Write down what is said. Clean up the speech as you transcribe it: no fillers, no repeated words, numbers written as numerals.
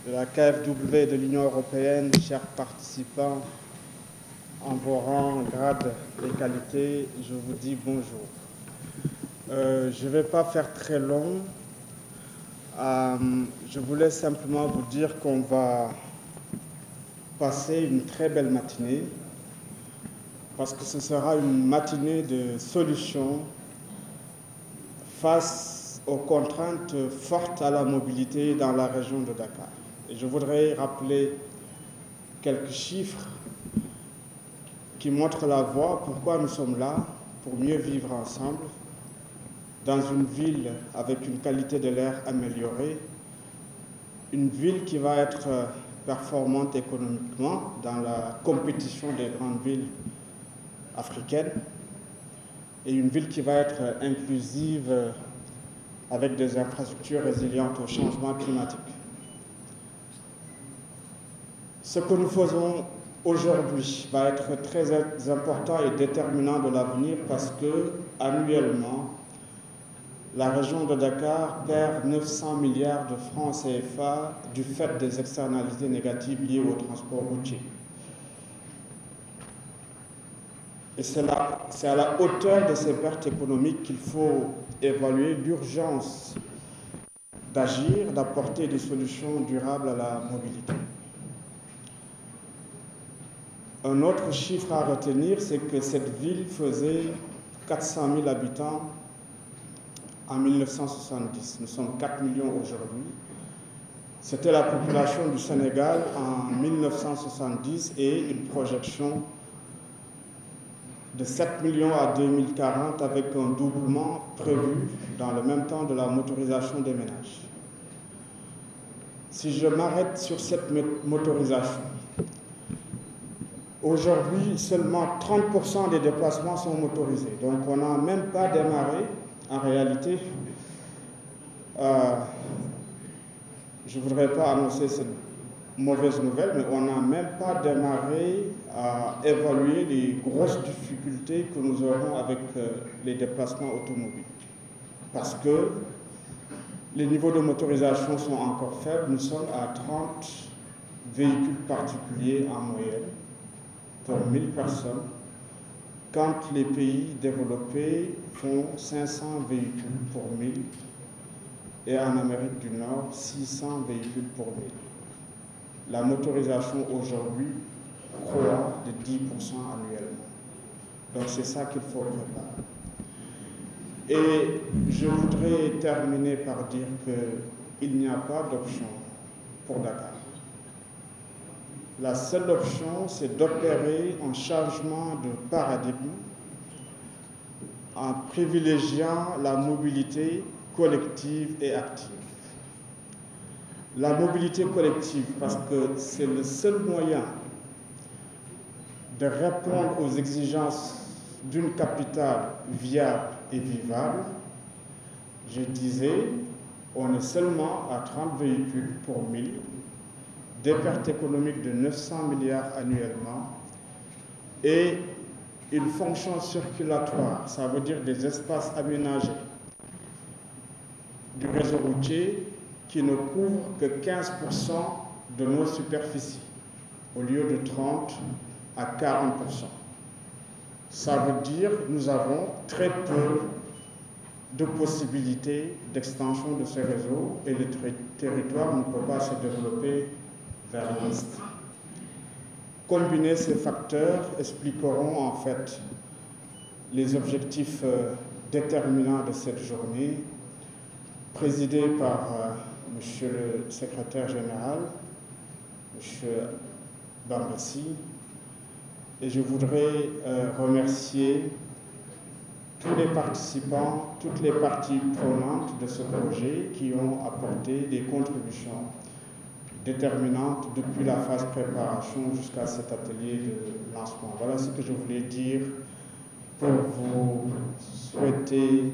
de la KfW et de l'Union européenne, chers participants, en vos rangs, grades et qualités, je vous dis bonjour. Je ne vais pas faire très long. Je voulais simplement vous dire qu'on va passer une très belle matinée parce que ce sera une matinée de solutions face aux contraintes fortes à la mobilité dans la région de Dakar. Et je voudrais rappeler quelques chiffres qui montrent la voie, pourquoi nous sommes là, pour mieux vivre ensemble, dans une ville avec une qualité de l'air améliorée, une ville qui va être performante économiquement dans la compétition des grandes villes africaines, et une ville qui va être inclusive avec des infrastructures résilientes au changement climatique. Ce que nous faisons aujourd'hui va être très important et déterminant de l'avenir parce que, annuellement, la région de Dakar perd 900 milliards de francs CFA du fait des externalités négatives liées au transport routier. Et c'est à la hauteur de ces pertes économiques qu'il faut évaluer l'urgence d'agir, d'apporter des solutions durables à la mobilité. Un autre chiffre à retenir, c'est que cette ville faisait 400 000 habitants en 1970. Nous sommes 4 millions aujourd'hui. C'était la population du Sénégal en 1970 et une projection de 7 millions à 2040 avec un doublement prévu dans le même temps de la motorisation des ménages. Si je m'arrête sur cette motorisation, aujourd'hui, seulement 30% des déplacements sont motorisés. Donc on n'a même pas démarré, en réalité. Je ne voudrais pas annoncer cette mauvaise nouvelle, mais on n'a même pas démarré à évaluer les grosses difficultés que nous aurons avec les déplacements automobiles. Parce que les niveaux de motorisation sont encore faibles. Nous sommes à 30 véhicules particuliers en moyenne pour 1000 personnes, quand les pays développés font 500 véhicules pour 1000 et en Amérique du Nord, 600 véhicules pour 1000. La motorisation aujourd'hui croît de 10% annuellement. Donc c'est ça qu'il faut préparer. Et je voudrais terminer par dire qu'il n'y a pas d'option pour Dakar. La seule option, c'est d'opérer un changement de paradigme en privilégiant la mobilité collective et active. La mobilité collective, parce que c'est le seul moyen de répondre aux exigences d'une capitale viable et vivable. Je disais, on est seulement à 30 véhicules pour 1000, des pertes économiques de 900 milliards annuellement et une fonction circulatoire, ça veut dire des espaces aménagés du réseau routier qui ne couvrent que 15% de nos superficies, au lieu de 30 à 40%. Ça veut dire que nous avons très peu de possibilités d'extension de ce réseau et le territoire ne peut pas se développer vers l'Est. Combiner ces facteurs expliqueront en fait les objectifs déterminants de cette journée, présidée par Monsieur le secrétaire général, Monsieur Bambassi. Et je voudrais remercier tous les participants, toutes les parties prenantes de ce projet qui ont apporté des contributions déterminantes depuis la phase préparation jusqu'à cet atelier de lancement. Voilà ce que je voulais dire pour vous souhaiter